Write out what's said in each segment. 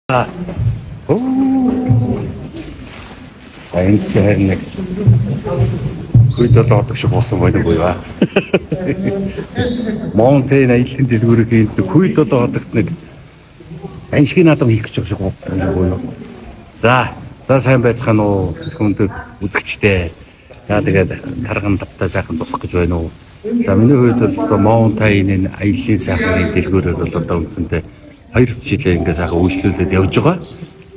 Энд хэрнэг хүйдэл одох шиг болсон байдаг уу? Монтейн аялын дэлгүүрийн хүйдэл одогт нэг аншгийн наадам хийх гэж байгаа шиг байна. За сайн байцгаана уу хүндэт үзэгчтэй. За тэгээд тарган давтаа сайхан тусах гэж байна уу? За миний хувьд бол Монтейн аялын сайхны дэлгүүрээр бол одоо үндсэндээ 2 жилээ ингээ сайхан үйлчлүүлээд явж байгаа.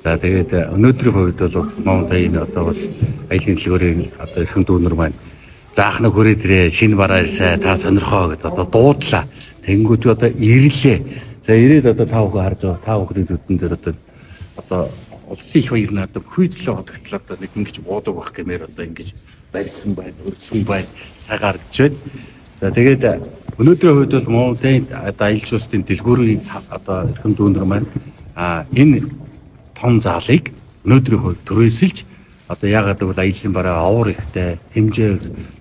За тэгээд өнөөдрийн хувьд бол Монтейн одоо бас аялын дэлгүүрийн одоо эрхэм дүүнер маань заахна хүрээдрээ шинэ бараа ирсэ та сонирхоо гэдээ одоо дуудлаа. Тэнгүүд одоо ирлээ. За ирээд одоо та бүхэн харж байгаа. Та бүхний нүдэн дээр одоо улсын их баяр наадам хүйдлээ одогтлоо одоо нэг ингэж буудаг байх гэмээр одоо ингэж барьсан байна, өрсөн байна, сагаардж байна. За тэгээд өнөөдрийн хувьд бол Монтейн одоо аялал жуулчлалын дэлгүүрийн одоо эрхэм дүүнер маань энэ том заалыг өнөөдрийн хувьд төрөөсөлж одоо яагаад гэвэл аялын бараа овор ихтэй хэмжээ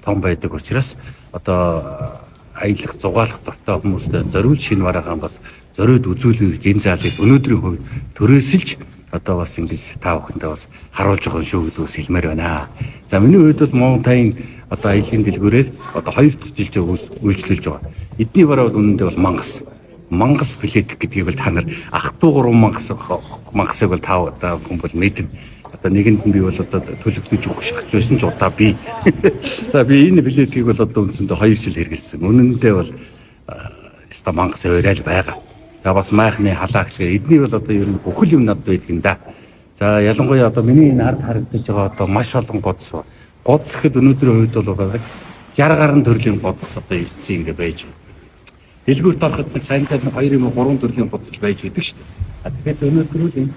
том байдаг учраас одоо аялах зугаалах дуртай хүмүүстэй зориулж шинэ бараагаа бас зориуд үзүүлэх энэ заалыг өнөөдрийн хувьд төрөөсөлж одоо бас ингэж та бүхэндээ бас харуулж байгаа шүү гэдэг ус хэлмээр байна. За миний хувьд бол Монтейн одоо аялын дэлгүүрээр одоо 2 дахь жилдээ үйлчлүүлж байгаа. Эдний бараа бол үнэндээ бол мангас плетик гэдгийг бол та нар ах トゥ 3 мангасыг бол та хүн бол мэднэ. Одоо нэгэнд нь би бол одоо төлөвлөж өгөх шахаж байсан ч удаа би. За би энэ плетикийг бол одоо үндсэндээ 2 жил хэрэгэлсэн. Үнэндээ бол ста мангас өрөөл байгаа. За бас майхны халаагч эдний бол одоо ер нь бүхэл юм надад байдаг юм да. За ялангуяа одоо миний энэ ард харагдаж байгаа одоо маш олон годс. Годс гэхэд өнөөдрийн хувьд бол 60 гаруй төрлийн годс одоо ирсэн ингэ байж байна. Дэлгүүрт ороход нэг саяхан 2 юм уу 3 төрлийн бодол байж идэг шүү дээ. Тэгэхээр өнөөдөр үл энэ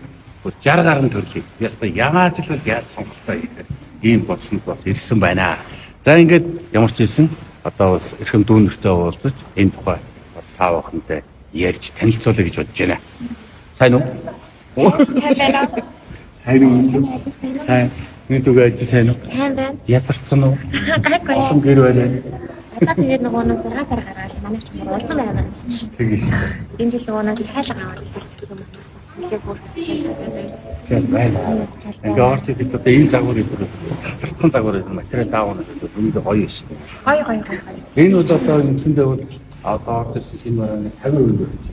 60 гаруй төрлийн яста яаж л яаж сонголтоо хийхээр ийм бодлууд бас ирсэн байна. За ингээд ямар ч хэлсэн одоо бас эрхэм дүүнертэй уулзаж энэ тухай бас та бүхэнтэй ярьж танилцуулъя гэж бодож байна. Сайн уу? Сайн. Нэг үгүй ажил сайн уу? Сайн байна. Ядарсан уу? Гайгүй. Олон гэр байна. Одоо тэгээд нөгөө 6 сар гараад манай ч юм урлан байна. Тэгээ шүү. Энэ жил нөгөө хайлга аваад ирчихсэн юм байна. Тэгээд бүр тийм байна. Ингээ орч ихэд одоо энэ загварыг тасарсан загвар материал даавнууд үнэндээ гоё шүү дээ. Гоё. Энэ бол одоо үндсэндээ бол одоо орж ирсэн шинэ барааны 50% гэж.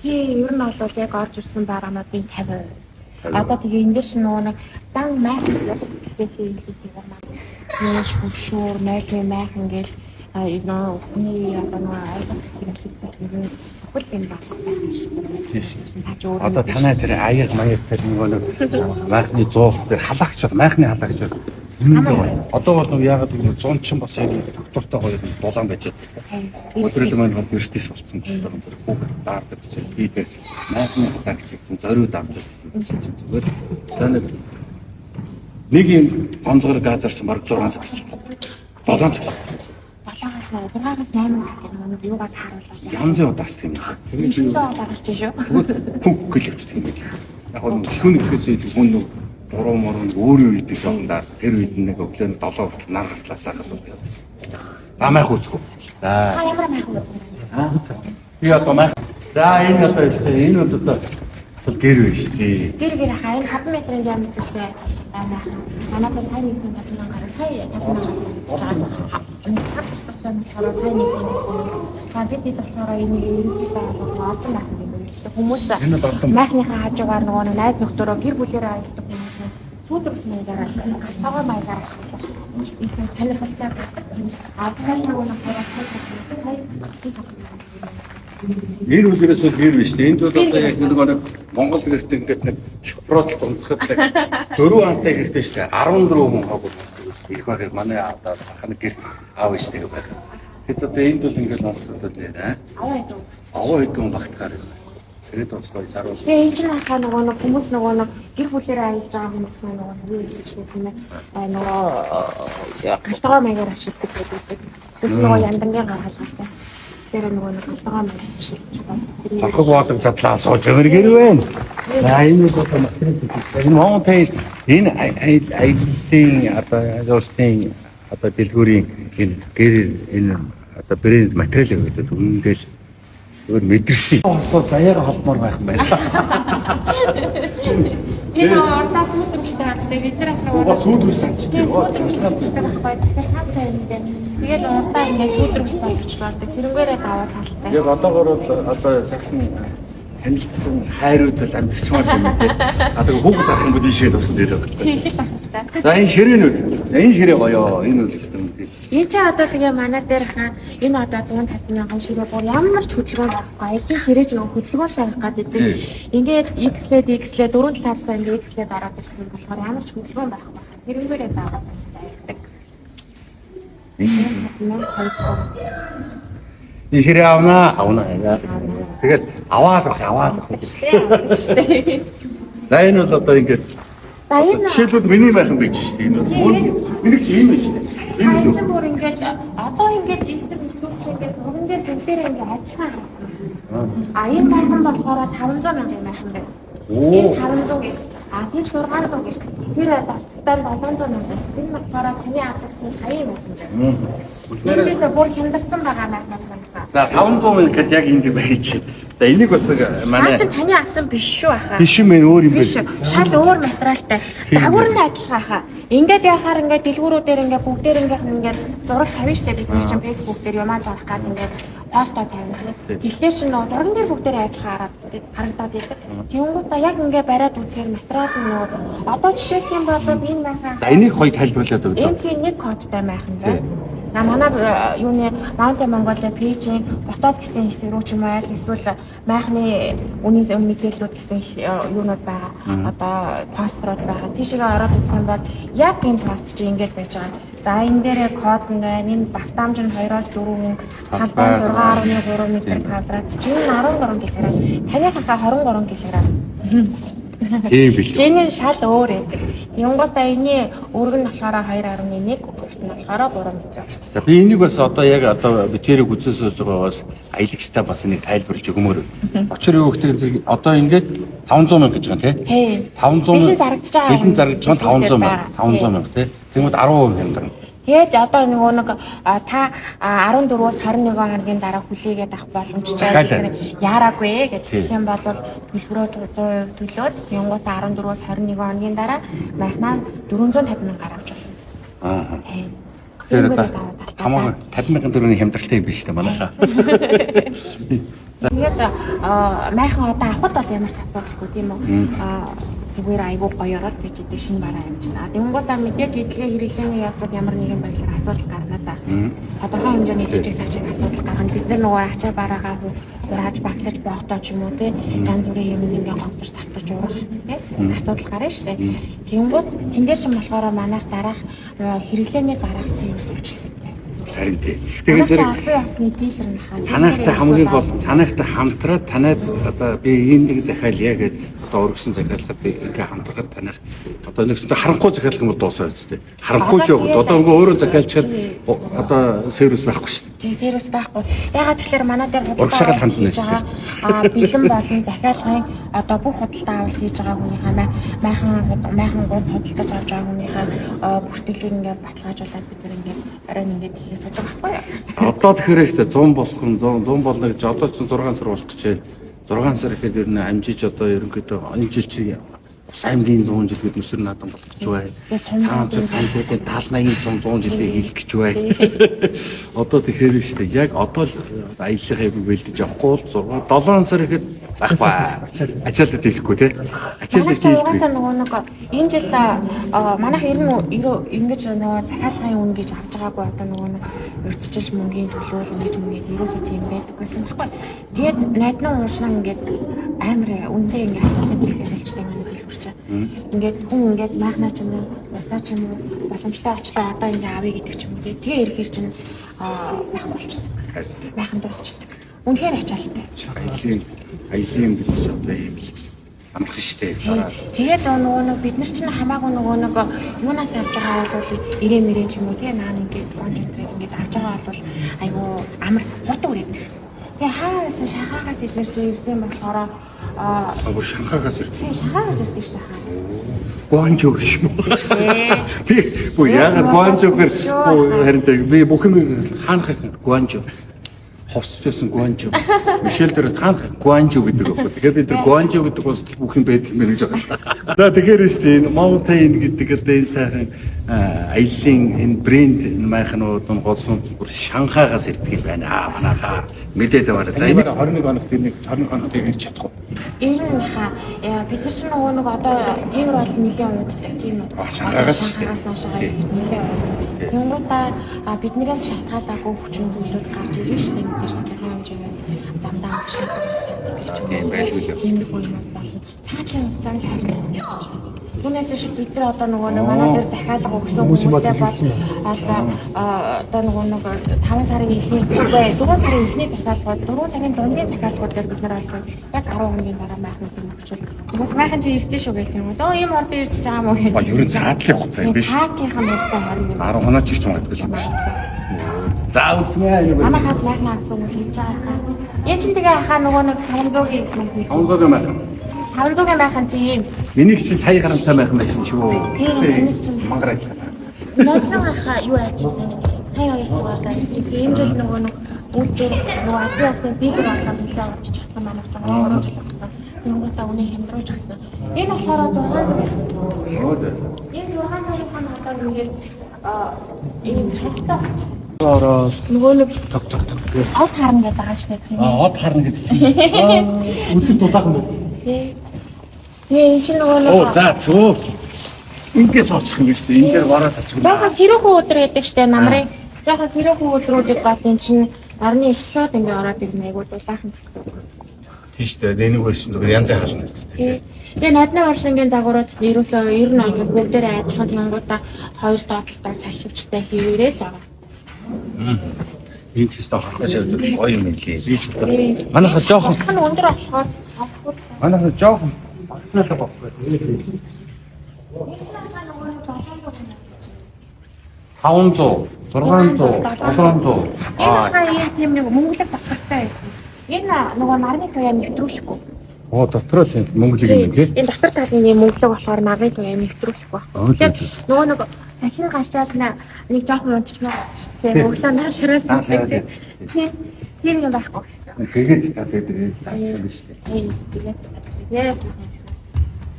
Тий, ер нь бол яг орж ирсэн бараануудын 50%. Одоо тэгээ энэ дэш нөгөө дан майх гэхээсээ илүү тийм маань шүүр майх ингээл хүний одоо айдах хэрэглэдэг бүхэл юм байна шүү дээ. Одоо танай тэр аяг маяг тэр нөгөө майхны 100 тэр халагч майхны халагч үнэндээ гоё. Одоо бол яагаад гэвэл 100 ч бас яг доктортой гоё дулаан байж байгаа. Өдрөл маань бол эртнээс болсон болохоор хүүхэд даардаг гэж би тэр майхны халагч чинь зориуд авч ирсэн чинь зүгээр. За нэг юм гонцгор газар чинь баг 6 сар ч байна. 7 сар. 6-8 цаг нэг юугаар харуулаад янзын удаас тийм их. Тэгээд гарч шүү. Пүк гэж явж тийм их. Яг нь шүүн ихээсээ хүн нэг буруу морон өөрийн үед жоохондаа тэр үед нэг өглөө 7 хүртэл нар гартлаасаа хадгалж явсан. За майх үүсгүү. За. Ямар майх үү? Би одоо майх. За энэ одоо энэ одоо асал гэр вэ шүү дээ. Гэр хаа энэ 5 метрийн диаметртэй майх. Манайд сайн нэг зам татсан гараа сая 50 сайн нэг бид болохоор энэ ерөнхийдөө одоо майх гэдэг хүмүүс майхныхаа хажуугаар нөгөө найз нөхдөөрөө гэр бүлээрээ аялдаг хүмүүс сүйдрэх маягаар хатгаа маягаар их сонирхолтой азтай нөгөө энэ үлгэрээс гэр биш дээ. Энд бол одоо яг нэг Монгол гэрт ингээд нэг шпротл унтахад 4 антай гэртэй шүү дээ. 14 хүн хог их багэр манай одоо ахны гэр аав иштэй байх. Хэд одоо энд бол ингээд монголчууд нэ. Аваа хэдэн багтахаар юм. Тэгээд болцгой саруул. Тэгээ энэ чинь хаа нөгөө хүмүүс нөгөө гэр бүлээрээ аялж байгаа хүмүүс нөгөө юу хэлсэн тийм ээ. Нөгөө галтгаа маягаар ашигладаг гэдэг. Тэр нөгөө яндангийн гаргалтай. Тэр нөгөө галтгаа маягаар ашиглаж байна. Хахаг боодог задлаа сууж гэр вэ? За энэ бол материал зүйл. Энэ Монтейн энэ аяллаа одоо жуулчлалын одоо дэлгүүрийн энэ гэр энэ одоо брэнд материал гэдэг үнэндээ зүгээр мэдэрсэн. Осоо заяага холбомоор байх юм байна. Энэ ордоос сүйтрэмжтэй хацтай литераас Угаа сүйтрэмжтэй хацтай. сүйтрэмжтэй байхгүй. Тэгэхээр юм дээ. Тэгээд урдаа ингээд сүйтрэмж болгочлоо. Тэрнгээрээ даваа талтай. Яг одоогоор бол одоо сайхан танилцсан хайрууд бол амтчмаар юм тий. Одоо хүүхэд авах юм бол ийшээ туссан дээр байна. Тийхэд авахтай. За энэ ширээнүүд. Энэ ширээ гоё. Энэ үл гэсэн юм тий. Энэ ч одоо тэгээ манай дээр хаа энэ одоо 150 мянган ширээ бүр ямар ч хөдөлгөөн байхгүй. Эдгээр ширээ ч нэг хөдөлгөөн тавих гэдэг. Ингээд X-лээд дөрөв талаасаа ингээд X-лээд ороод ирсэн болохоор ямар ч хөдөлгөөн байхгүй. Тэрнгээрээ даваа талтай. Энэ ширээ авнаа. Тэгээд аваад За энэ бол одоо ингээд За энэ жишээлбэл миний байхын байж шүү дээ. Энэ бол миний чинь юм шүү дээ. энэ бүр ингээд одоо ингээд ингээд бүгдээр бүгдээр ингээд адилхан. Энэ майхан болохоор 500 мянган майхан байна. Энэ 500 гэж тийм 600 гэж тэр дастан 700 мянган. Энэ болохоор таны авдаг чинь сая майхан байна. Энэ жишээ бүр хямдарсан байгаа майхан байна. За 500 мянга гэд яг энд байж. За энийг бас манай чинь таны авсан биш шүү ахаа. биш юм ээ өөр юм Биш байна. шал өөр материалтай. Дагвар нь адилхан хаа. Ингээд яхаар ингээд дэлгүүрүүдээр ингээд бүгдээр ингээд зураг тавина штэ бид нар чинь фэйсбүүк дээр юмаа зарах гад ингээд постоо тавина. Тэгэхээр чинь нөө зурган дээр бүгдээр адилхан харагдаад байдаг. Тэнгуудаа яг ингээд бариад үзэхээр материал нь нөө одоо жишээлх юм бол энэ майхан. За энийг хоёр тайлбарлаад өгдөө. MP1 кодтай майхан байна. Манай юуны Mountain Mongolia пэйжийн фотос гэсэн хэсэг рүү ч юм уу эсвэл майхны үнээс мэдээллүүд гэсэн юунууд байгаа. Одоо пострууд байгаа. Тийшээгээ ороод үзэх юм бол яг энэ пост чи ингэж байж байгаа. За энэ дээрээ код нь байна. Энэ багтаамж нь 2-4 талбай 6.3 м квадрат. Чинь 13 кг. Таныхаа 23 кг. Тийм бил. Жинийн шал өөр байдаг. Юнгуудаа энэ өргөн нь болохоор 2.1, урт нь болохоор 3 м багт. За би энийг бас одоо яг одоо битэрийг үзээсөөж байгаагаас аялагчтай бас энийг тайлбарлаж өгмөр. Очор юу гэхээр зэрэг одоо ингээд 500 мянга гэж байгаа тийм. Тийм. 500 бэлэн зарагдаж байгаа. Бэлэн зарагдаж байгаа 500 мянга. 500 мянга тийм. Тэгмэд 10% хямдарна. Тэгээд одоо нөгөө нэг та 14-өөс 21 хоногийн дараа хүлээгээд авах боломжтой. Яараагүй гэж хэлэх юм бол төлбөрөө 100% төлөөд тэнгуутаа 14-өөс 21 хоногийн дараа майхнаа 450 мянгаар авч болно. Аа. Тэгэхээр хамаа 50 мянган төгрөгийн хямдралтай юм биш үү манайхаа. Тэгээд майхан одоо авахд бол ямар ч асуудалгүй тийм үү? Зүгээр айгуу гоёорол би ч шинэ бараа амжина. Тэнгуудаа мэдээж эдлэгээ хэрэглээний явцад ямар нэгэн байдлаар асуудал гарна да. Тодорхой хэмжээний жижиг сажиг асуудал гарна. Бид нар нөгөө ачаа бараагаа хурааж баглаж боохтой ч юм уу те янз бүрийн юм ингээ гомдож татаж урах те асуудал гарна штэ. Тэнгууд тэн дээр ч юм болохоор манайх дараах хэрэглээний дараах сервис үйлчлэг. Харин тийм. Тэгээд зэрэг танайхтай хамгийн гол танайхтай хамтраад танайд одоо би энэ нэг захиалъя гэдэг одоо өргөсөн захиалгад би ингээ хамтраад танайх одоо нэгсэндээ харанхуй захиалах юм бол дуусаа үстэй. Харанхуй ч явах одоо ингээ өөрөө захиалчаад одоо сервис байхгүй шүү дээ. Тийм сервис байхгүй. Ягаад тэгэхээр манай дээр урагшаал хандна шүү дээ. Бэлэн болон захиалгын одоо бүх худалдаа авалт хийж байгаа хүнийхээ майхан гол судалдаж авч байгаа хүнийхээ бүртгэлийг ингээ баталгаажуулаад бид нар ингээ арай ингээд хийхээс болж байгаа байхгүй юу? Одоо тэгэхээр шүү дээ 100 болох нь 100 болно гэж одоо ч 6 сар болох гэж байна. 6 сар гэхэд ер нь амжиж одоо ерөнхийдөө энэ жил чи ус аймгийн 100 жил гээд өсөр наадам болох гэж байна. Цаамч санжуудын 70-80 100 жилээ хийх гэж байна. Одоо тэгэхээр шүү дээ яг одоо л аяллахыг бэлдэж авахгүй бол 7 сар гэхэд байхгүй. Ачаалал хийхгүй тий. Ачаалал хийхгүй. Нөгөө нэг энэ жил манайх ер нь ингэж нөгөө захиалгын үн гэж авч байгаагүй одоо нөгөө нэг урьдчилж мөнгөний төлөөл ингэж мөнгөд ерөөсөө тийм байдаг байсан байхгүй. Тэгээд найднаа уушнаа ингээд амар үндэ ингээд ачаалал хийх хэлжтэй манай дэлгүүрч. Ингээд хүн ингээд майхнаа ч юм уу уцаа ч юм уу боломжтой очлоо одоо ингээд авъя гэдэг ч юм уу. Тэгээ ирэхээр чинь байх болчихдог. Майхан дуусчдаг. Үнэхээр ачаалалтай. Аялын бид ч одоо юм л амарх штэ. Тэгээд нөгөө нэг бид нар чинь хамаагүй нөгөө нэг юунаас авч байгаа бол ирээ ч юм уу тэгээ наа ингээд концентрээс ингээд авч байгаа бол айгу амар хурд үрээд. Тэгээ хаагаас шахаагаас идэрч ирдэм болохоор бүр шанхаагаас ирдэг. Шахаагаас ирдэг штэ хаа. Гуанчо биш үү? Би яагаад гуанчо гэр харин би бүх юм хаанах гуанчо. ховцчихсан Гуанжу. Мишель дээр таах Гуанжу гэдэг байхгүй. Тэгэхээр бид нар Гуанжу гэдэг улсад бүх юм байдаг юм гэж байгаа. За тэгэхээр шүү дээ энэ Mountain гэдэг одоо энэ сайхан аяллаа энэ брэнд энэ майхнууд нь голсонд бүр Шанхайгаас ирдэг юм байна. Манайхаа мэдээд байна. За энэ 21 хоног тэр нэг 21 хоног ирж чадах уу? Ирнэха бид нар ч нөгөө нэг одоо Тигр бол нэлийн удаа тийм үү. Шанхайгаас наашаа нэлийн. Тэнгуудаа биднээс шалтгаалаагүй хүчин зүйлүүд гарч ирж штэ мэдээж тодорхой хэмжээний замдаа машин тийм байлгүй л. Тийм их юм болно. Цаатлын хугацаанд харагдаж байна. Түүнээс шиг бид нар одоо нөгөө нэг манай дээр захиалга өгсөн хүмүүстэй бол одоо нөгөө нэг 5 сарын эхний 4 сарын эхний захиалгууд 4 сарын дундын захиалгууд дээр бид нар одоо яг 10 хоногийн дараа майхан дээр өгчүүл. Хүмүүс майхан чи ирсэн шүү гээл тийм үү. Ийм ордон ирж байгаа юм уу гэх. Ер нь цаатлын хугацаа юм биш. Цаатлынхаа хугацаа харин 10 хоног ч ирч магадгүй юм байна шүү дээ. За үзнэ. Манайхаас майхан авсан хүмүүс хийж байгаа. Энд чинь тэгээ хаа нөгөө нэг 500-ийн 500 майхан. 500-ийн майхан чи ийм. Энийг чи сая гарантай майхан байсан шүү. Энийг чинь мангараа. Нотнохаа юу аажсан юм. Сая 200-аар ирсэн. Энэ жил нөгөө үүдээр нөгөө асуусан бибер ахаа төлөө авчиж чадсан манай таа. Юугата үнэ хямдруулж гисэн. Энэ болохоор 600 юм. Энэ 600 хаана одоо ингээд ийм цогтой болж. Ороод нөгөө нэг тог. од харна гэдэг байгаа шүү дээ. Од харна гэдэг чинь. Өдөр дулаахан байдаг. Тэгээ энэ чинь нөгөө нэг. Оо за цөө. Ингээс очих юм биш үү? Ингээр бараад очих. Бага сэрүүхэн өдөр гэдэг штэ намрын. Жохо сэрүүхэн өдрүүдэд бол эн чинь орны их шууд ингээ ороод ирнэ айгуу дулаахан гэсэн. Тийм шүү дээ. Нэг байсан зүгээр янз хаална гэдэг. Тэгээ нодны оршингийн загварууд ерөөсөө 90 онд бүгдээрээ адилхан тэнгуудаа хоёр доотлолтой сахивчтай хийвэрээ л байгаа. Энэ ч гэсэн харахаас явж гоё юм лээ. Би ч удаа. Манайхаа жоохон өндөр болохоор манайхаа жоохон багтаалаа баггүй. 500, 600, 700. энэ тийм нэг мөнгөлөг баталтай байсан. Энэ нөгөө нарны туяа нэвтрүүлэхгүй. Оо дотроо тийм мөнгөлөг юм тий. Энэ дотор талын нэг мөнгөлөг болохоор нарны туяа нэвтрүүлэхгүй. Тэгэхээр нөгөө нэг сахин гарчаад нэг жоохон унтчихмаа шүү дээ. Өглөө нааш шараас үүсдэг. Тийм юм байхгүй гэсэн. Тэгээд тэгээд таасан биш үү? Тэгээд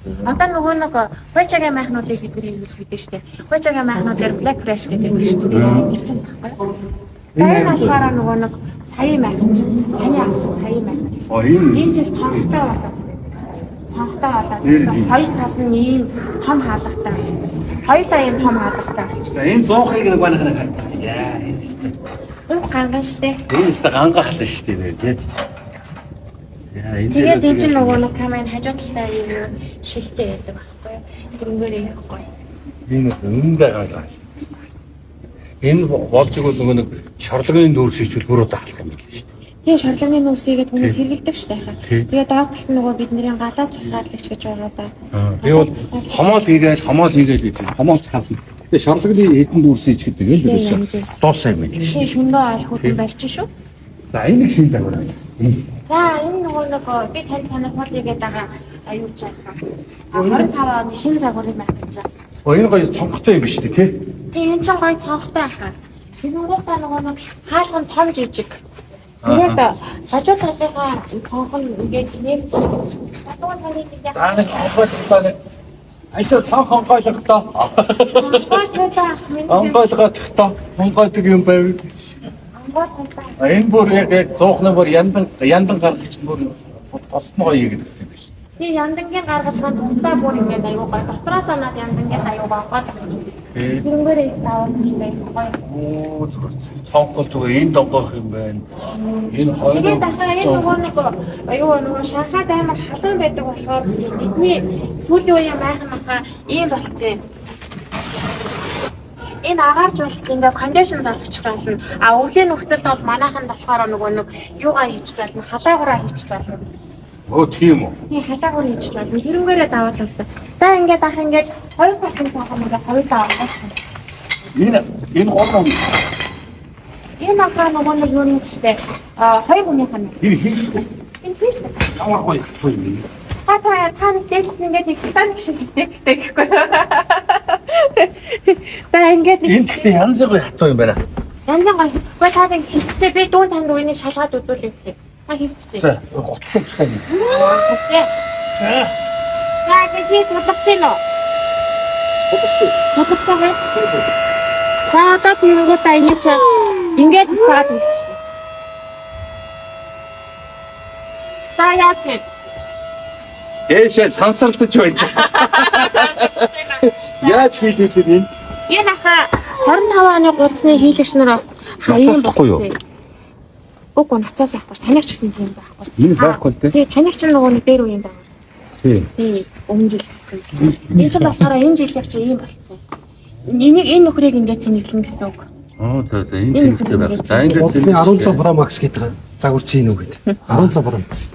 одоо нөгөө нэг хойчагийн майхнуудыг бид нэр ингэж мэдэн штэ. Хойчагийн майхнууд дээр Black Crash гэдэг юм шүү дээ. Тэр чинь байхгүй. Энэ болохоор нөгөө нэг саяын майхан чинь. Таны авсан саяын майхан. Оо энэ жил цонхтой болоод. Цонхтой болоод. Хоёр тал нь ийм том хаалгатай байсан. Хоёулаа ийм том хаалгатай. за энэ 100-ыг нэг банахна хатаа. Яа энэ шүү дээ. Зүг ганган штэ. Энэ шүү дээ гангаахлаа шүү дээ тий. Тэгээд энэ чинь нөгөө нэг камер хажуу талтай юм шилтэй байдаг байхгүй. Тэрнгээр их гоё. Энэ үнэндээ гангаа. Энэ болж игэл нөгөө нэг шорлогын нүүрс ичвэл бүр даалах юм билээ шүү дээ. Тэгээ шорлогын нүүрсийгээд хүмүүс хэрэгэлдэг шүү дээ. Тэгээ доотлолт нь нөгөө бидний галаас тусгаарлагч гэж байгаа да. Би бол хомоол хийгээл гэж хомоол цаасан. Тэгээ шорлогын хэдэн нүүрс ич гэдэг л ерөөсөө дуусаа юм билээ шүү. Тэгээ шүндөө аль хөдөн барьж шүү. За энэ шин загвар. За энэ нөгөө нэг би тань санахмал игээд байгаа аюул чаахаа. 25 оны шинэ загварыг барьж байгаа. Оо энэ гоё цонхтой юм биш үү тий? Тэгээ энэ ч гоё цонхтой ахаа. Тэнгуудаа нөгөө нэг хаалган том жижиг. Тэгээд хажуу талынхаа цонх нь ингээд нэг хатуун царийг яг За нэг онгойлгоо айсаа цонх онгойлгоо. Онгойлгоо юм байв. Энэ бүр яг цоохны бүр яндан гаргаж бүр тосны гоё гэдэг юм биш. тий яндангийн гаргалгаанд тусдаа бүр ингээд аюу гоё. Дотроос наад яндангийн аюу баггаад. Тэрнгээр таавал байна гоё. Оо зүгээр цонхол зүгээр энэ донгоох юм байна. Энэ хоёр тэгээд дахиад энэ нөгөө нэг аюу нөгөө Шанхайд амар халуун байдаг болохоор бидний сүүлийн үеийн майхнахаа ийм болцсон. Энэ агаарч бол ингээд кондишн залгачих болно. А өглөө нөхдөд бол манайхан болохоор нөгөө нэг юугаа хийчих болно. Халаагаараа хийчих болно. Оо тийм үү. Тийм халаагаар хийчих болно. Тэрнгээрээ даваад тавьдаг. За ингээд ах ингээд хоёр талын цаахаа ингээд хоёулаа авах. Энэ гол юм. Энэ ахаа нөгөө нэг юу юм штэ. Хоёр хүний хана. Энэ хийхгүй. Энэ хийхгүй. Аваа гоё юм. Та нэг ингээд титаник шиг хийдэг гэхгүй. За ингээд энэ гэхдээ янз бүр хатуу юм байна. Янз гой. Гэхдээ та нэг хилцээ би дүүн танд үнийг шалгаад үзүүлээ. Та хилцээ. За готлох гэх юм. За. Яг хийх бодлогч юм уу? Бодлогч байгаа. За одоо тиймээ та ингээд цаад үзсэн. За яач. Ээшээ сансардаж байна. Яаж хийлээ энэ? Энэ аха 25 оны гудасны хийлэгч нар хаяан болохгүй юу? Үгүй нацаас явахгүй ш. Танайч гэсэн тийм байхгүй ш. Энэ байхгүй л дээ. Тэгээ танайч нөгөө нэг дээр үеийн зам. Тий. Өмнө жил. Энэ ч болохоор энэ жилийн чи ийм болцсон. Энийг энэ нөхрийг ингээд цэнэглэн гэсэн үг. За энэ цэнэгтэй байх. За ингээд 17 Pro Max гэдэг загвар чи энэ үг гэдэг. 17 Pro Max.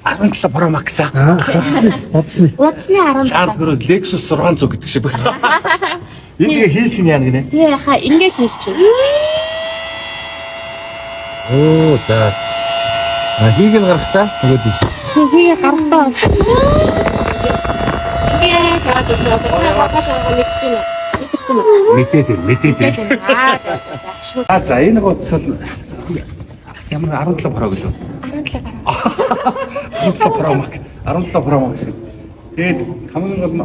17 Pro Max Бодсны. Удасны 17. Шаад гөрөө Lexus 600 гэдэг шиг байна. Энийг хийх нь яа гинэ? Тий яха ингээд хийчих. Оо за. Хийх нь гарах та нөгөөд. Тэгээ гарахтаа бас. Тэгээ гараад ирчихээ. Багаж авах мэдчихэв. Мэдээд. За энэ гоц бол ямар 17 Pro гэлөө. 17 Pro Max. 17 Pro Max. Тэгээд хамгийн гол нь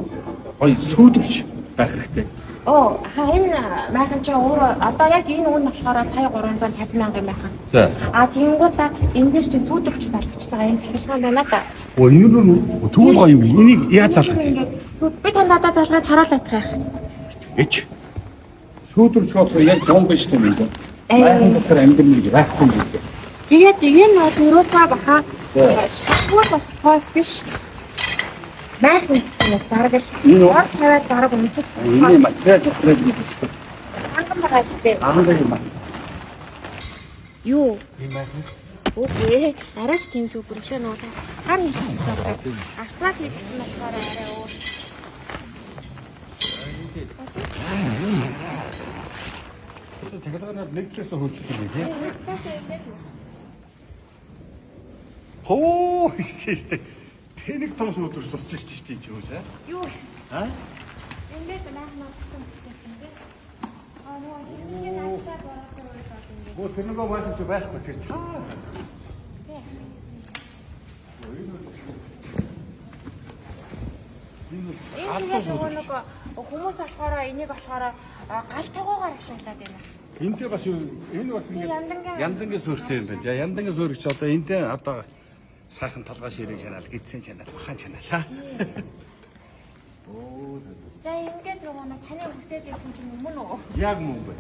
гоё сүйдвэрч байх хэрэгтэй. Энэ майхан ч өөрөө одоо яг энэ үн болохоор сая 350 мянган байхан. За. Тэгэнгүүтээ энэ дээр чи сүйдвэрч залгаж байгаа энэ цахилгаан байна да. Энэ нь түүх гоё юм. Энийг яаж залгах вэ? Би тань надад залгаад хараал айтгах. Эч. Сүйдвэрч болохоор яг 100 биш юм байна. Майхан дотор амьдрал байхгүй юм байна. Тэгээд энэ бол өрөөсөө баха шахуур болохоос биш. Майхан гэсэн дараг л ор тавиад дараг өмсөж. Энэ материал дотор ханган байгаа гэдэг. юм байна. Юу? Энэ майхан. Үгүй арайч тийм супер шээ нөө. Гар хийчихсэн байгаа. Автомат хийчихсэн болохоор арай өөр. Цахилгаанаар нэгтлээс хөлжлөв юм тийм. Хоо истэ. Тэнэг том сүйдвэрч тусч ирж штий ч юм уу сай. Юу? Ингээд наахнаа гэсэн чинь тийм. Нөгөө энэ наахтаа гаргах хэрэгтэй. Оо тэр нөгөө маань ч байхгүй тэр таа. Энэ хүмүүс болохоор энийг болохоор гал тугуугаар ашиглаад байна. Энтэй бас энэ бас ингээд яндангийн суурьтай юм байна. За яндангийн суурьч одоо энтэй одоо сайхан толгой ширээ чанал, гидсэн чанал, бахан чанал. За ингээд нөгөө таны хүсэж байсан чинь мөн үү? Яг мөн бай.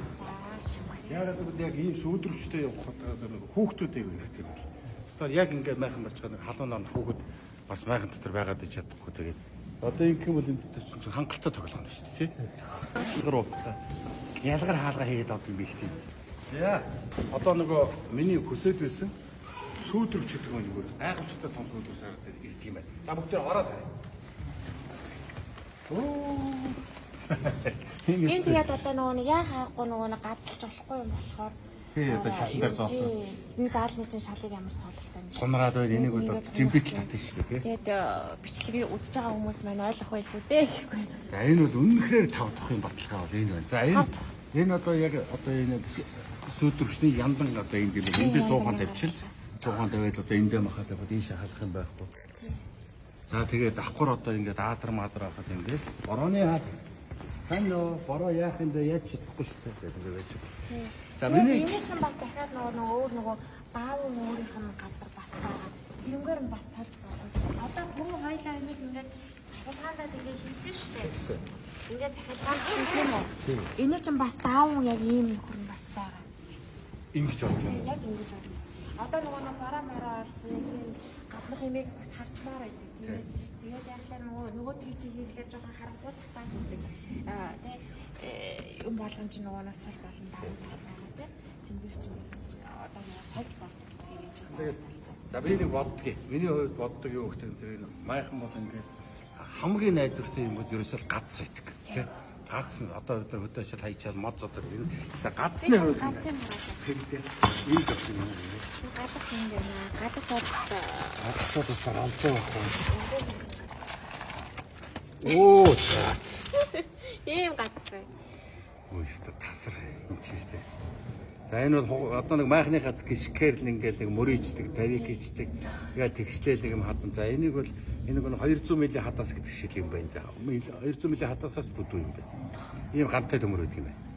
Яг яг ийм сүйдрвчтэй явах гэдэг хүүхдүүдийг хэрэгтэй байна. Тэгэхээр яг ингээд майхан барьж байгаа нэг халуун орнд хүүхэд бас майхан дотор байгаад ич чадахгүй тэгээд одоо ингэх юм бол энэ дотор чинь хангалттай тоглох юм шүү дээ тий. Ялгар хаалга хийгээд авдаг юм биш тийм. За одоо нөгөө миний хүсэж байсан сүйдрвч гэдэг нь юу вэ? Гайхамшигтай том сүйдрвч сараад ирдэг юм байна. За бүгд ороод харъя. Энэ тэгээд одоо нөгөө яа хаахгүй нөгөө газалж болохгүй юм болохоор тий одоо шалан дээр зоолох. Энэ заалны чинь шалыг ямар цоололтой юм шиг. Гонраад байл энийг бол жимбит татсан шүү дээ тий. Тэгээд бичлэгийг үзэж байгаа хүмүүс маань ойлгох байлгүй дээ гэхгүй. За энэ бол үнэхээр тав дахь юм баталгаа бол энэ байна. За энэ одоо яг одоо энэ сүйдрвчний яндан одоо энэ дээр 100 тавьчихл 100 тавиад одоо эндээ махаад яваад ийш халах юм байхгүй. За тэгээд давхар одоо ингээд аадар маадар хахад ингээд борооны хаад сайн нөө бороо яах юм бэ яаж чадахгүй шүү дээ гэдэг байж. За миний энэ чинь бас дахиад нөгөө өөр нөгөө баав өөрийнх нь газар бас байгаа. Тэрнгээр нь бас салж байгаа. Одоо хүн хоёлаа энийг ингээд цахилгаандаа тэгээд хийсэн шүү дээ. Ингээд цахилгаан хийсэн үү? Энэ чинь бас даавн яг ийм нөхөр нь бас байгаа. ингэж байна. Яг ингэж байна. Одоо нөгөө бараа мараа орсон тийм гаднах имийг бас харчмаар байдаг. Тэгээд яахлаар нөгөө тийч хийхлээр жоохон харахгүй татаа гэдэг. Юм болгон чи нөгөө нас салж болно даа тийм. Тэндэр чи одоо нөгөө салж болдог гэж байна. За би нэг боддгийг. Миний хувьд боддог юу гэхээр зэрэг майхан бол ингээд хамгийн найдвартай юм бол ерөөсөө гац байдаг тийм. Гац нь одоо бид хөдөөшөл хайчаад мод зодог. За гацны хувьд хэрэгтэй. Ийм гэж юм. Гадах юм байна. Гадасаад Гадсаас ранцаа байхгүй. Оо цаац. ийм гадас бай. Өөстө тасар юм чийстэй. За энэ бол одоо нэг майхны гац гიშгээр л ингээл нэг мөрийчдэг, тариг хийчдэг. Тэгээ тэгшлэл нэг юм хадан. За энийг бол 200 мл хадаас гэдэг шиг юм байна да. 200 мл хадасаас бүдүү юм байна. Ийм гантай төмөр байдаг юм байна.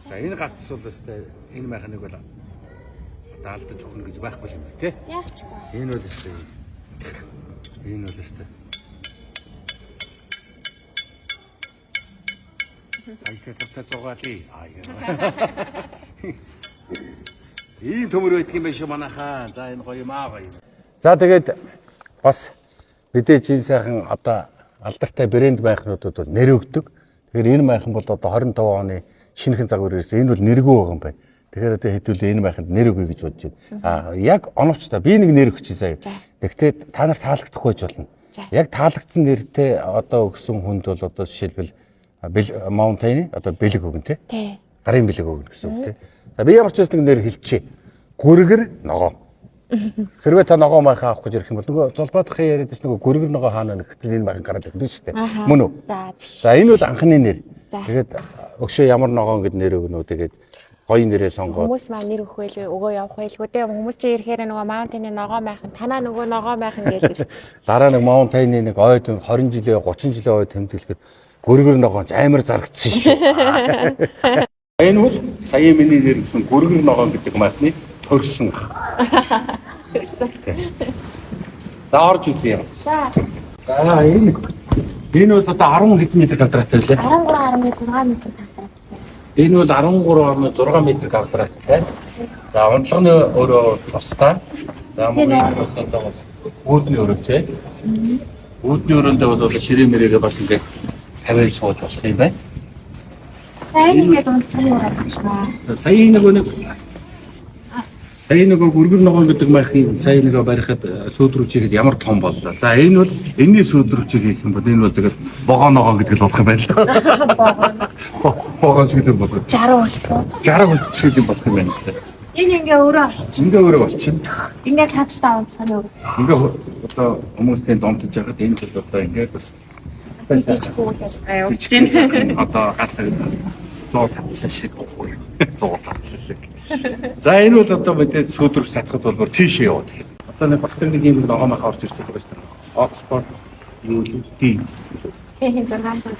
За энэ гац бол өстэй энэ майхныг бол одоо алдаж өгнө гэж байхгүй юм байна тий. Яг ч ба. Энэ бол өстэй. Энэ бол өстэй. Айхтаа цогаали. Ийм төмөр байдаг юм байна шүү манайхаа. За энэ гоё маа гоё. За тэгээд бас мэдээж энэ сайхан одоо алдартай брэнд майхнуудад бол нэр өгдөг. Тэгэхээр энэ майхан бол одоо 25 оны шинэхэн загвар ирсэн. Энэ бол нэргүй байгаа юм байна. Тэгэхээр одоо хэдүүлээ энэ майханд нэр өгье гэж бодож байна. Яг оновчтой би нэг нэр өгч заяа. Тэгэхдээ та нарт таалагдахгүй ч болно. Яг таалагдсан нэртэй одоо өгсөн хүнд бол одоо жишээлбэл Mountain одоо бэлэг өгнө тий. Гарын бэлэг өгнө гэсэн үг тий. За би ямар ч нэг нэр хэлчихье. Гүргэр ногоо. Хэрвээ та ногоо майхан авах гэж ирэх юм бол нөгөө золбоодох яриад бас нөгөө гүргэр ногоо хаана нэгтэл энэ майхан гараад ирэх шүү дээ. Мөн үү? За энэ бол анхны нэр. Тэгээд өгшөө ямар ногоон гэд нэр өгнө үү тэгээд гоё нэрээ сонгоод хүмүүс маань нэр өгөх байлгүй өгөө явах байлгүй дээ хүмүүс чи ирэхээр нөгөө Mountain-ы ногоо майхан танаа нөгөө ногоо майхан гэж дараа нэг Mountain-ы нэг ойд 20 жилийн 30 жилийн ойд тэмдэглэхэд гүргэр ногоон амар зарагдсан шүү. Энэ бол сая миний нэр өгсөн гүргэр ногоон гэдэг майхны төрсөн. Төрсөн. За орж үзье. За энэ бол одоо 10 хэдэн метр квадраттай лээ. 13.6 метр квадраттай. Энэ бол 13.6 метр квадраттай. За унтлагын өөрөө тустай. За мөрийн одоо бас үүдний өрөөтэй. Үүдний өрөөндөө бол ширээ мэрээгээ бас ингээд тавиад сууж болох юм байна. Сайн ингээд унтлагын өрөө байна. За сая нөгөө гүргэр ногоон гэдэг майхын сая нөгөө барихад сөөдрүүчихэд ямар том боллоо. За энэ бол энэний сөөдрүүчийг хийх юм бол энэ бол тэгээд богоо ногоон гэдэг л болох юм байна л да. Богоо шиг л болох. 60 шиг юм болох юм байна л да. Энэ ингээ өөрөө олчих. Ингээ өөрөө болчихно. Ингээ цаадтай унтлагын өрөө. Ингээ одоо хүмүүстээ домтож яхад энэ бол одоо ингээ бас жижиг хөвөл ажиллагаа явуулж байна. Одоо гас 100 татсан шиг уухгүй. 100 татсан шиг. За энэ бол одоо мэдээ сөөдрөх сатхад бол тийшээ яваад. Одоо нэг бас нэг юм ногоо махаа орж ирж байгаа шүү дээ. Oxford UD. Тийм 600.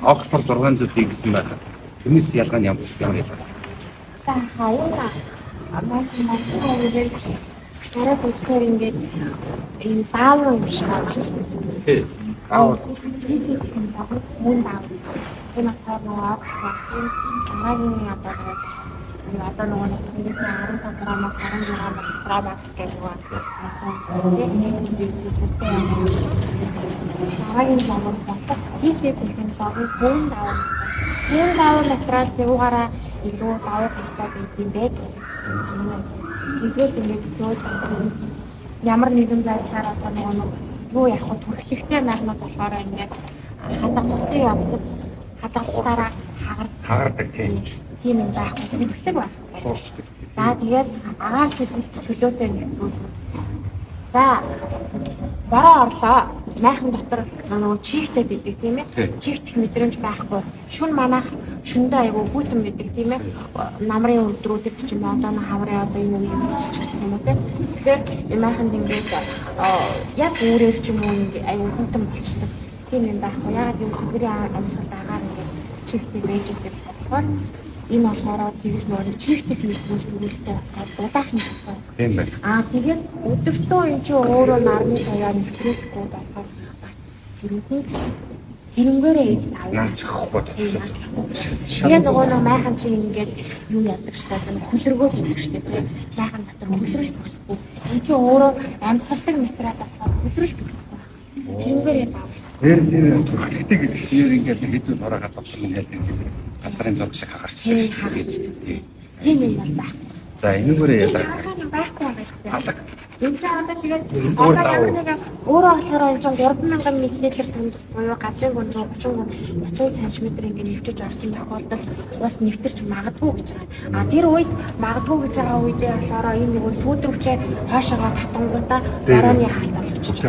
Oxford 600 гэсэн байна. Тэрнээс ялгаа нь ямар ялгаа. За хаяа. Амаа ингээд арай бүсээр ингээд энэ даавар юм шиг байна шүү дээ. Тий. Тийсээ тийм баг мөн даавар. Энэ одоо Oxford амаагийн одоо нөгөө нэг 15 граммаас 16 граммаас гэж байна. Сарагийн ламар батлах тийсээ технологи мөн даавар материал юугаараа илүү даваа татдаг юм бэ? Тэгээд ингээд зөөж ямар нэгэн байдлаар одоо нөгөө юу яг хөө төрөлхтэй найрнууд болохоор ингээд хадгалалтын явцад хадгалтаараа хагардаг тийм юм байхгүй хэрэглэг байна. Суурчдаг. За тэгээд агаар сэтгэлц чөлөөтэй нэгдвэл за бороо орлоо майхан дотор нөгөө чихтэй гэдэг тийм ээ. Чихтэх мэдрэмж байхгүй. Шүн манах шүндээ айгу бүйтэн байдаг тийм ээ. Намрын өдрүүдэд ч юм одоо хаврын одоо энэ юм чичсэн юм уу тийм. Тэгэхээр энэ майханд ингээд яг өөрөөс ч юм уу ингээд айгу бүйтэн болчихдог. Тийм юм байхгүй. Яг юм хөрийн амьсгал агаар ингээд чихтэй байж байгаа болохоор энэ болохоор тэгж нөгөө чихтэх мэдрэмж төрөлтэй болохоор дулаахан гэсэн. Тийм байна. Тэгээд өдөртөө энэ чинь өөрөө нарны таяа нэвтрүүлэхгүй болохоор бас сэрэмгээрээ их тав. Нарцахгүй болсон. Тэгээд нөгөө майхан чинь ингээд юу яадаг штэ хөлргөө гэдэг штэ тийм. Майхан дотор хөлрөж бүсгүй. Энэ чинь өөрөө амьсгалдаг материал болохоор хөлрөж бүсгүй. Сэрэмгээрээ тав. Тэр төрөлхтэй гэдэг чинь ингээд хэдэн хараагаад болсон юм хэлдэг. Газрын зураг шиг хагарчдаг шүү дээ. Тийм юм бол байхгүй. За энэгээр ялаа. Байхгүй байна. Алга. Энэ ч одоо тэгээд өөрөө болохоор энэ 3000 мл тоног буюу газрын гүн 30 см ингээд нэвтэж орсон тохиолдолд бас нэвтэрч магадгүй гэж байгаа. Тэр үед магадгүй гэж байгаа үедээ болохоор энэ нөгөө сүйдрвчээ хоошоогоо татангуудаа борооны хаалт болгочих.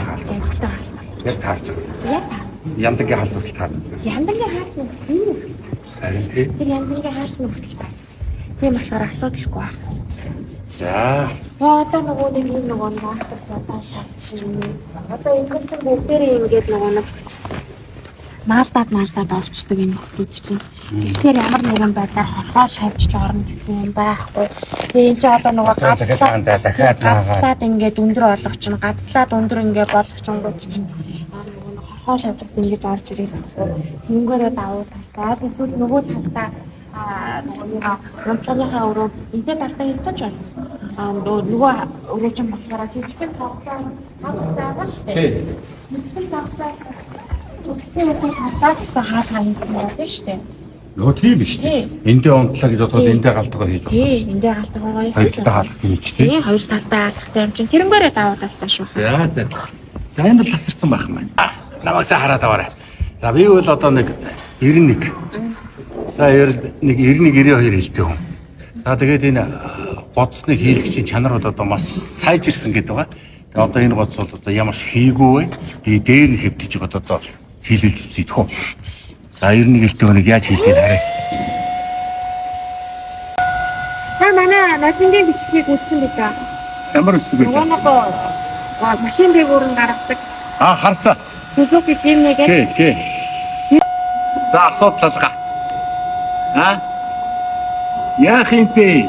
Яг таарч байгаа. Яг таа. Яндагийн хаалт хүртэл таарна. Яндагийн хаалт нь тийм үү? Харин тийм. Тэр яндагийн хаалт нь хүртэл таа. Тийм болохоор асуудалгүй байна. За. Одоо нөгөө нэг юм нөгөө автор шалчин. Одоо ингээл бүгдээрээ ингээд нөгөө нэг маалдаад орчдөг энэ хүмүүс чинь. Тэгэхээр ямар нэгэн байдлаар хохоо шавьж орно гэсэн юм байхгүй. Тэгээ энэ ч одоо нөгөө гадслаад ингээд өндөр олох чинь гадслаад өндөр ингээд болох ч чинь нөгөө хохоо шавьж ингэж орж ирэх байхгүй. Тэнгээрээ давуу талтай. Эсвэл нөгөө талдаа нөгөө ромтныхаа өрөө энэ талдаа хэлцэж байна. Нөгөө өрөө чинь болохоор жижигхэн тавтаа байгаа шүү дээ. Жижигхэн тавтаа Жишээ хатаасан хаалгаа хийх юм байна шүү дээ. Нөгөө тийм биш үү? Эндээ онцлог гэж бодоод эндээ галтгаа хийж байна. Тийм, эндээ галтгаа хийж. Хоёр талдаа хаалт хийж тийм. Тийм, хоёр талдаа хаалттай юм чинь тэрнгээрээ давуу талтай шүү. За. За энэ бол тасарсан байх юм байна. Намайгсаа хараад аваарай. За би бол одоо нэг 91. За 91 92 хэлдэг хүн. За тэгээд энэ гоцны хийлэгчийн чанарууд одоо маш сайжирсан гэдэг байгаа. Тэгээд одоо энэ гоц бол одоо ямар ч хийгүй бай. Би дээр нь хэвдэж байгаа одоо хийлүүлж үзье хөө. За 91 хэлдэг хүнийг яаж хийлдгийг харъя. Та манай нотингийн бичлэгийг үзсэн бид аа. Ямар өсвөр вэ? Нөгөө машин дээгүүр нь гаргадаг. Харсаа. Suzuki Jimny гэдэг. Тий. За асуудал алга. Яах юм бэ?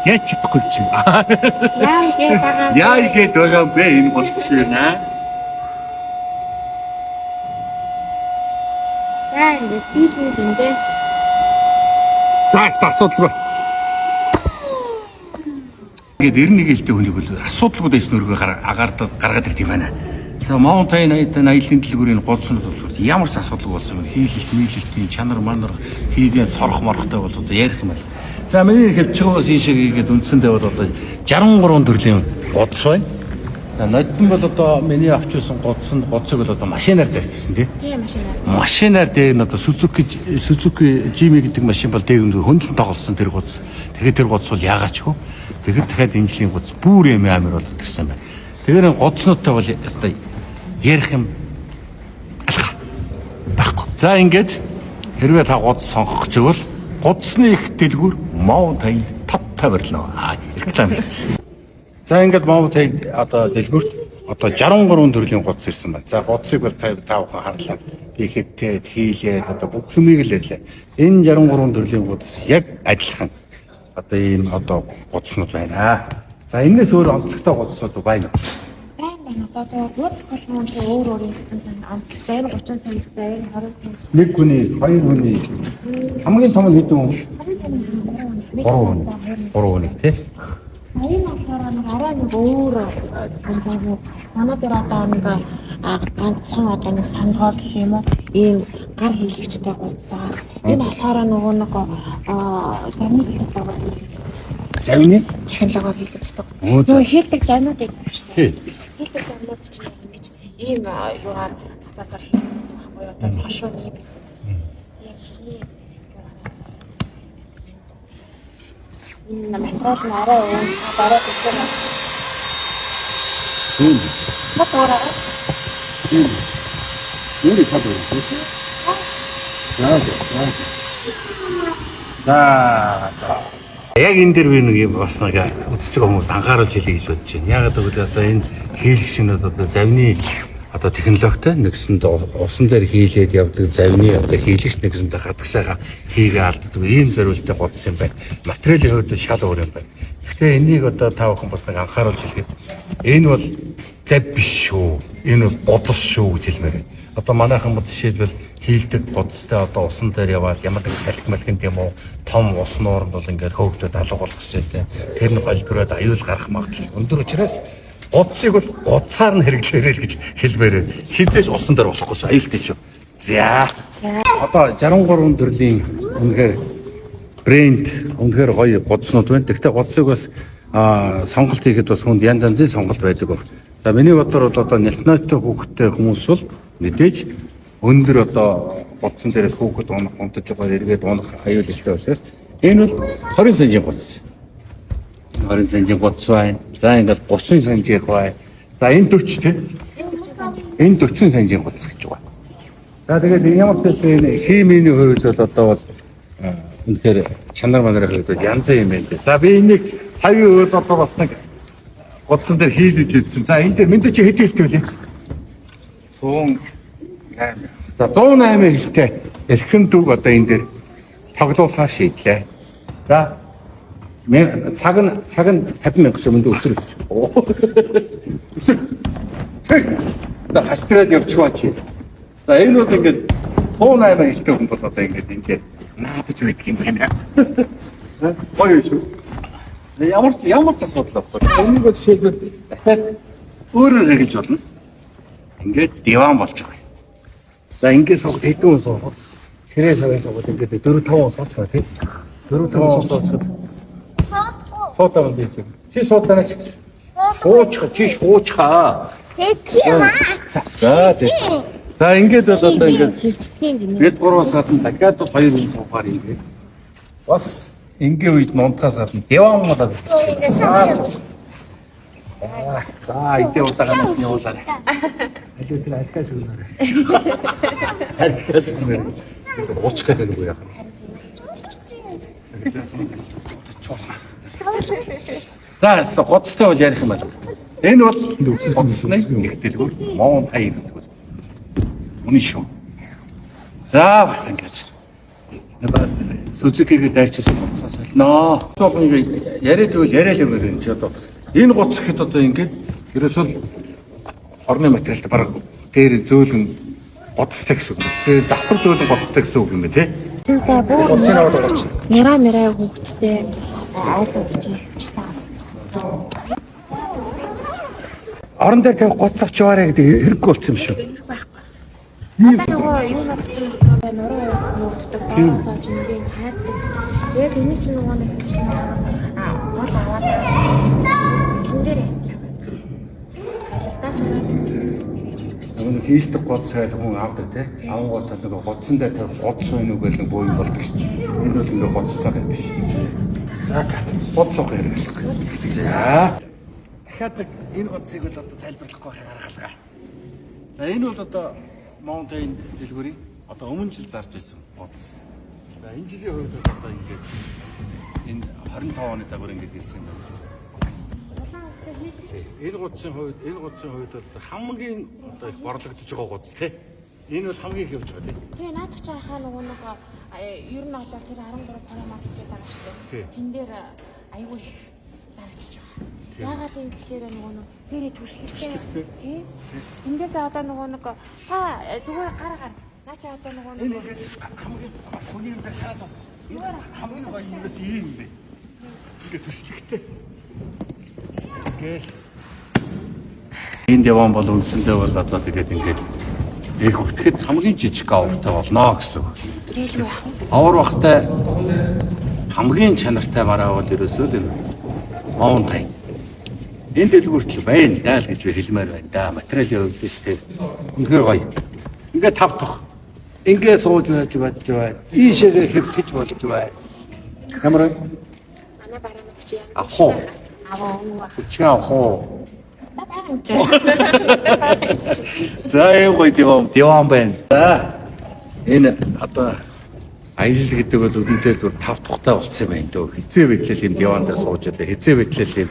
Яач чадахгүй чи. Яа игээд байгаа юм бэ энэ бодчих юм аа. За ингээд тийш үндэ. За асуудалгүй. Ингээд 91 хэлтэй хүнийг бол асуудалгүй дэс нөргөө гаргаад ирд юм байна. За Mountain аялын дэлгүүрийн гоцнууд бол ямар ч асуудалгүй болсон юм. Хийлэлтийн чанар манар хийгээ сорох морохтой бол одоо ярих юм байна. За миний хэлж байгаагаас ийшээ хийгээд үндсэндээ бол одоо 63 төрлийн гоц байна. За нодон бол одоо миний авчирсан гоцсонд гоцыг бол одоо машинаар дайрчихсан тийм. Тийм машинаар. Машинаар дээр нь одоо Suzuki Jimny гэдэг машин бол дээгүүр хөндлөн тоглосон тэр гоц. Тэгэхээр тэр гоц бол яагаач хөө. Тэгэхээр дахиад энэжлийн гоц бүр юм амар болоод ирсэн байна. Тэгэхээр гоцнуудтай бол ястай ярих юм алга байхгүй. За ингээд хэрвээ та гоц сонгох гэж бол гоцны их дэлгүүр Mountain топ тавирлаа. Реклам хийсэн. За ингээд Mountain одоо дэлгүүрт одоо 63 төрлийн гоц ирсэн байна. За гоцыг бол та бүхэн харлаа. Би хэтээд хийлээд одоо бүх юмыг л ярьлаа. Энэ 63 төрлийн гоц яг адилхан одоо ийм одоо гоцнууд байна. За энэс өөр онцлогтой гоцнууд байна. Одоо гоц болгоом чи өөр гэсэн онцлогтой 30 сая, 20 сая. Нэг хүний, хоёр хүний хамгийн том нь хэдэн хүн? 3 хүний тий. Энэ болохоор арай нэг өөр юм. Манай дээр одоо нэг ганцхан одоо нэг сангоо гэх юм уу ийм гар хийлэгчтэй гоцсоо. Энэ болохоор нөгөө нэг Завны технологи хийлэгчтэй. Нөгөө хийдэг завнуудыг шүү дээ. Хийдэг завнууд чинь ингэж ийм юугаар тасаасаар хийдэг байхгүй одоо хошууны энэ материал нараа уу дараа гэсэн юм. Мотороо. Нүрий хадвар. За. Яг энэ дэр би нэг юм бас нэг үзэж байгаа хүмүүст анхааруулж хэлье гэж бодож байна. Ягаад гэвэл одоо энэ хийлэгчнүүд одоо завны одоо технологитой нэгсэнд усан дээр хийлээд явдаг завны одоо хийлэгч нэгсэнд хадагшаага хийгээ алддаг ийм зориултыг годсон юм байна. Материалын хувьд шал өөр юм байна. Гэхдээ энийг одоо та бүхэн бас нэг анхааруулж хэлэхэд энэ бол зав биш шүү. Энэ бол годос шүү гэж хэлмээр байна. Одоо манайхан бод жишээлбэл хийлдэг годстой одоо усан дээр яваад ямар нэг салхи малхин тийм үү том усноор нь бол ингээд хөөгдөд алга болох хэрэгтэй. Тэр нь холбироод аюул гарах магадлал өндөр учраас годсыг бол годсаар нь хэрэглээрэй л гэж хэлмээр байна. Хизээж усан дээр болохгүй шүү. Аюултай шүү. За. Одоо 63 төрлийн үнэхээр брэнд үнэхээр гоё годснууд байна. Гэхдээ годсыг бас сонголт хийхэд бас хүнд янз янзын сонголт байдаг баг. За миний бодлоор бол одоо нэлтнойтой хүүхдтэй хүмүүс бол мэдээж өндөр одоо годсон дээрээс хүүхэд унтаж байгаа эргээд унах аюул ихтэй учраас энэ бол 20 санжийн годс. 20 санжийн годс байна. За ингээд 30 санжих бай. За энэ 40 тий. Энэ 40 санжийн годс гэж байна. За тэгээд ямар ч хэлсэн химийн хувьд бол одоо бол үнэхээр чанар манараа хөөдөд янз юм байна. За би энийг сая өд одоо бас нэг годсон дээр хийлж үзсэн. За энэ дээр мэдээ чи хэд хэлтэй вэ? 108. За 108 хэлтэй эрхэм дүг одоо энэ дээр тоглуулахаар шийдлээ. За цаг нь 50,000 шимэнд өсрөж. За хальтраад явчихваа чи. За энэ бол ингээд 108 хэлтэй хүн бол одоо ингээд наадаж байдаг юм байна. Гоё шүү. Ямар ч асуудал байхгүй. Энийг бол жишээлбэл дахиад өөрөөр хэрэгж болно. Ингээд диван болж байгаа. За ингээд суугаад хэдэн хүн суугаад ширээ савын суугаад ингээд 4-5 сууцгаа тийм. 4-5 сууцгаад. Суудаа юм биш. Чи суудаа нэг шуучхаа. За. За ингээд бол одоо ингээд бид 3-аас гадна дахиад 2 хүн суугаар ингээд. Бас ингийн үед монтгаас гадна диван болоод. За идэ удааганаас нь явуулаа. Алуу тэр алкаас өгнө. Алкаас өгнө. Ууч гэдэг үгүй яах. За гоцтой бол ярих юм байна. Энэ бол гоцсны их дэлгүүр Моон Таяр гэдэг. Үний шүү. За бас ингэж. Сүзэгийг дайрчсан гоцсоо солино. Цоолон яриад байвал яриа л юм байна чи одоо. Энэ гоц гэхэд одоо ингэж ерөөсөө орны материалд бараг дээр зөөлөн гоцтой гэсэн үг. Тэр давхар зөөлөн гоцтой гэсэн үг юм байна тий. Гоцны аваад гоц. Нэраа хүүхдтэй айл өгч явчихсан. Орон дээр тавих гоц авчваарэ гэдэг хэрэггүй болсон юм шүү. Одоо юу надчих юм бэ? Нуруу явуулсан нөхдөг. Тоосоо чиндээ хайрдаг. Тэгээд энийг чинь нөгөө нэг хэлчих юм аа. Гол аваад эсрэн дээр юм. Хайлтаач аваад үзсэн дээр ч хэрэг. Нөгөө хийдэг гоц сайд хүн авдаг тий. Авангууд нөгөө гоцсон дээр тавих гоц байна уу гэх нэг боо юм болдог шүү дээ. Энэ бол нөгөө гоцтой байдаг шүү дээ. За гоц авах хэрэг. За дахиад нэг энэ гоцыг бол одоо тайлбарлахгүй байхыг гаргалгаа. За энэ бол одоо Моон Таяр дэлгүүрийн одоо өмнө жил зарж байсан гоц. За энэ жилийн хувьд одоо ингээд энэ 25 оны загвар ингээд ирсэн юм байна. Энэ гоцсын хувьд бол хамгийн одоо их борлогдож байгаа гоц тий. Энэ бол хамгийн их явж байгаа тий. Тэгээ наадах чаахаа нөгөө нэг ер нь бол тэр 13 Pro Max гэдэг байгаа шүү дээ. Тэн дээр аюу их зарагдчих байгаа. Яагаад юм гэхээр нөгөө нэг дээрээ төршлөлтэй тий. Тэндээс одоо нөгөө нэг та зүгээр гар наача одоо нөгөө нэг хамгийн сүний дээр шаардсан. Энэ хамгийн гоё юм бас ийм юм бэ. Ингээ төслөгтэй. Ингээл энэ диван бол үндсэндээ бол одоо тэгээд ингээд их хөтгөхөд хамгийн жижиг авартай болно гэсэн. тэгэл юу яах вэ? Авар бахтай хамгийн чанартай бараа бол ерөөсөө л Моон Таяр. Энэ дэлгүүрт л байна даа л гэж би хэлмээр байна да. Материалын хувьд биш тэр. Үнэхээр гоё. Ингээ тавтах. Ингээ сууж байж байна. Ийшээгээ хэвтэж болж байна. Ямар вэ? Манай бараамд чи яа? Авах. Аваа. Чи авах. Бараамд. За энэ гоё диван байна. За энэ одоо аялал гэдэг бол үнэхээр зүр тав тухтай болцсон юм байна дөө. Хизээ байдлаа юм диван дээр сууж байлаа. Хизээ байдлаа юм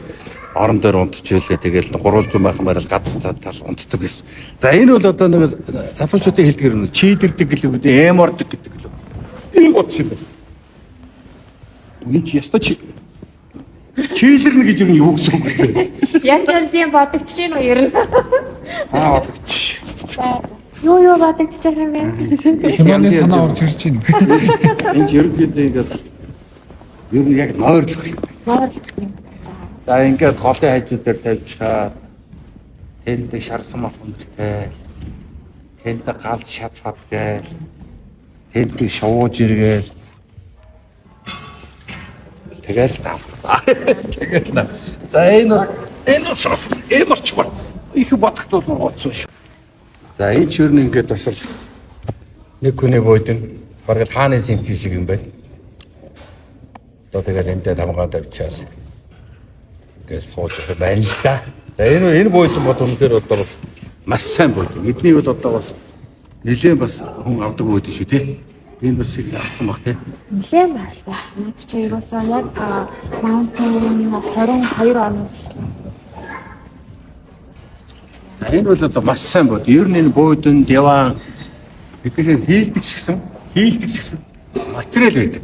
орон дээр унтчихлээ. Тэгэл гурвалжуу байхмаар л гац тал унтдаг гэсэн. За энэ бол одоо нэг залуучуудын хэлдгэр нь чийдэрдэг гэдэг үү, эмордог гэдэг л. Энэ гоц юм байна. Үгүй чи яста чи чийлэрнэ гэж юу гэсэн үг вэ? Янз-янзын бодогч чинь уу ер нь. Бодогч. За. Юу бодогч байгаа юм бэ? Хэмээний санаа орж ирж байна. Энд ерөнхийдөө ингээд ер нь яг нойрлох юм. Нойрлох юм. За ингээд голын хажууд дээр тавьчихаа. Тэнд шарсан махунтай. Тэнд галт шат гээл. Тэнд шууж иргээл. Тэгэл наа. Тэгэл наа. За энэ шас эмэрч ба. Их бодогдод гоцсон шүү. За энэ чөрн ингээд бас л нэг хүний буудан бараг хааны синти шиг юм байна. Одоо тэгэл энтэй тамгаа тавьчаас гэл сууж байна л да. За энэ буудан бод үнэхээр одоо бас маш сайн буудан. Эдний үед одоо бас нэлээд бас хүн авдаг буудан шүү тий. Энэ бас их авсан баг тий. Нилээн байлаа. Нэг чи ерөөсөө яг Mountain 22 оноос За энэ бол одоо маш сайн бод. Ер нь энэ буудан диван бидний хийлдэг шигсэн материал байдаг.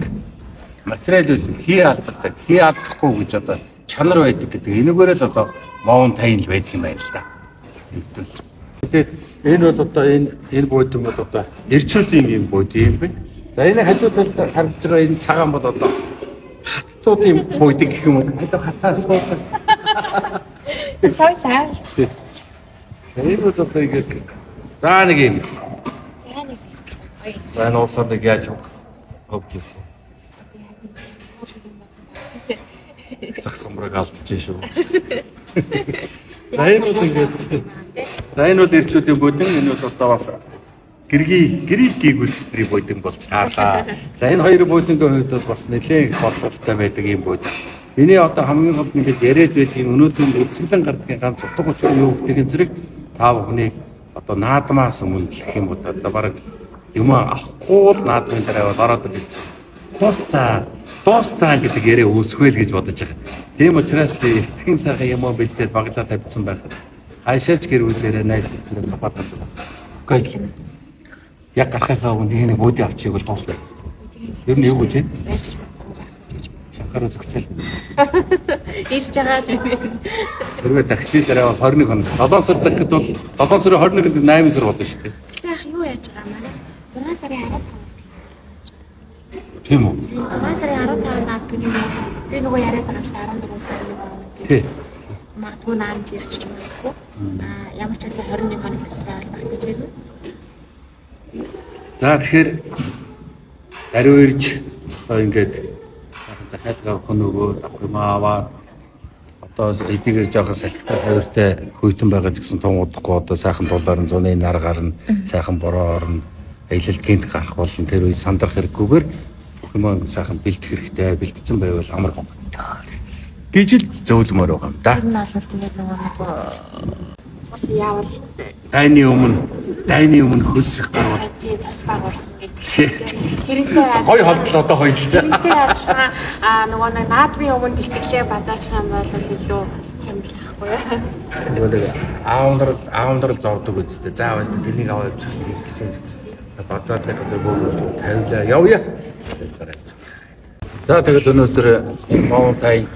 Материал үүс хий алддаг. Хий алдахгүй гэж одоо чанар байдаг гэдэг. Энэгээр л одоо Mountain л байдаг юм байна л да. Тэгээд энэ бол одоо энэ буудан бол одоо эрчүүдийн юм буудан юм байна. За энэ хажууд талд харж байгаа энэ цагаан бол одоо хаттуудын буудаг гэх юм уу? Одоо хатаас суудаг. сая. Энэ бол одоо ингэ за нэг юм. За нуусаа нэг яаж хөвч. Сахсамраг алдчихжээ шүү. За энэ бол ингээд за энэ бол ирчүүдийн буудан энэ бол одоо бас гэргийг гүйцэтгэх буудан болж таарлаа. За энэ хоёр буудангийн хувьд бол бас нэлээд холбоотой байдаг юм буудан. Миний одоо хамгийн гол нь ингээд яриад байдгийн өнөөдрийн үлцгэлэн гардгийн ганц утга учир юу гэдгийг зэрэг та бүхний одоо наадмаас өмнө гэх юм бол одоо баг юм авахгүй л наадмын дараа ороод ирсэн. Дуусцаа гэдэг яриа үүсгэл гэж бодож байгаа. Тийм учраас тэгэн сайхан юм уу бэлдээд баглаа тавьсан байхад хайшаач гэрүүлээрээ найз нөхдөд хапаад байна. Яг гарахаа өмнө нэг бууди авчиг бол дуусна. Ер нь юу гэж вэ? Шахаар зөксөл. Ирж байгаа л. Тэрвээ загсны дараа 21 хоног. 7 сар загт бол 7 сарын 21-нд 8 сар болно шүү дээ. Яг юу яаж байгаа маань 6 сарын 15. Тийм үү? 6 сарын 15-нд би нөгөө яриад байгаа шүү дээ 14 сарын 1. Тий. Магадгүй наамж ирчих юм уу? Ямар ч байсан 21 хоног дотор багтаж ирнэ. За тэгэхээр даруй ирж одоо ингээд захиалга өгөх нөгөө авах юм аваад одоо эдгээр жоохон салхитай хавиртай хөйтөн байгаа гэсэн том удахгүй одоо сайхан дулаар нь зуны нар гарна сайхан бороо орно аялалд гинт гарах болно тэр үе сандрах хэрэггүйгээр юм сайхан бэлдэх хэрэгтэй бэлдсэн байвал амар гэж л зөвлөмөр байгаа юм да. Тэр нь бол тэгээд нөгөө цус яавал дайны өмнө хөлс их гарвал тий цус баг урсан гэдэг. Тэрнтэй гой хотлоо одоо хоёулаа. тэрнтэй адилхан нөгөө наадмын өмнө бэлтгэлээ базаачих юм бол илүү хямдлагахгүй. Нөгөө аавндар зовдөг үстэй. Заавал тэнийг аваад үзсэн гэсэн базаатай газар бөөгөө тавилаа явъя. За тэгээд өнөөдөр энэ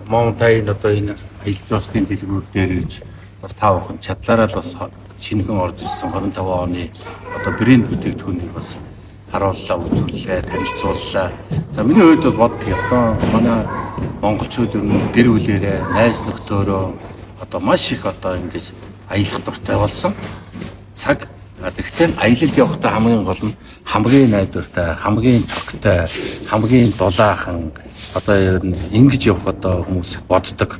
Mountain одоо энэ аялжуулалтын дэлгүүр дээр ирж бас тав охин чадлаараа л бас шинэхэн орж ирсэн 25 оны одоо брэнд бүтээгдэхүүнийг бас харууллаа, үзүүллээ, танилцууллаа. За миний хувьд бол боддог одоо манай монголчууд ер нь гэр бүлээрээ, найз нөхдөөрөө одоо маш их одоо ингэж аялах дуртай болсон. Цаг гэхдээ аялал явахдаа хамгийн гол нь хамгийн найдвартай, хамгийн тогттой, хамгийн дулаахан одоо ер нь ингэж явах одоо хүмүүс боддог.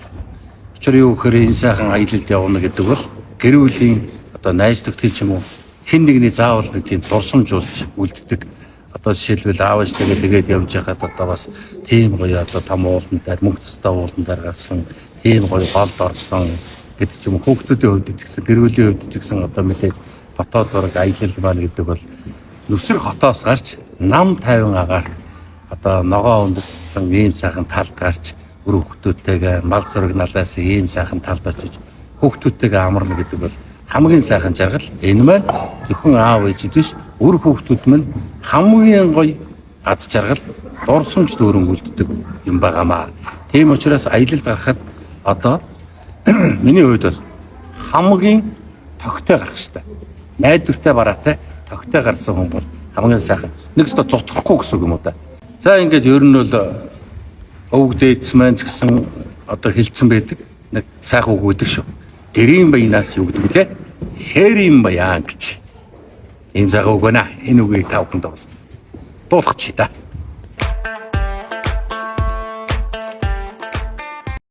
Учир юу гэхээр энэ сайхан аялалд явна гэдэг бол гэр бүлийн одоо найз нөхдөд ч юм уу хэн нэгний заавал нэг тийм дурсамжуулж үлддэг. Одоо жишээлбэл аав ээжтэйгээ тэгээд явж байгаад одоо бас тийм гоё одоо том ууландар мөнгө цустай ууландар гарсан тийм гоё голд орсон гэдэг ч юм уу хүүхдүүдийн хувьд ч гэсэн гэр бүлийн хувьд ч гэсэн одоо мэдээж фото зураг аялал маань гэдэг бол нүсэр хотоос гарч нам тайван агаар одоо ногоо өндөрсөн ийм сайхан талд гарч өр хүүхдүүдтэйгээ мал зураг налаас ийм сайхан талд очиж хүүхдүүдтэйгээ амарна гэдэг бол хамгийн сайхан жаргал энэ маань зөвхөн аав ээж биш өр хүүхдүүд маань хамгийн гоё аз жаргал дурсамж дөрөнгөлддөг юм байгаамаа. Тийм учраас аялалд гарахад одоо миний хувьд бол хамгийн тогттой гарах хэрэгтэй. Найдвартай бараатай тогттой гарсан хүн бол хамгийн сайхан. Нэгс одоо зутгахгүй гэсэн юм уу та. За ингээд ер нь бол өвөг дээдс маань ч гэсэн одоо хилцэн байдаг. Нэг сайхан үг өгдөг шүү. Гэрийн баянаас юу гэдэг вэ? Хэрийн баян гэж. Ийм сайхан үг байна. Энэ үгийг та бүхэнд бас дуулах чи та.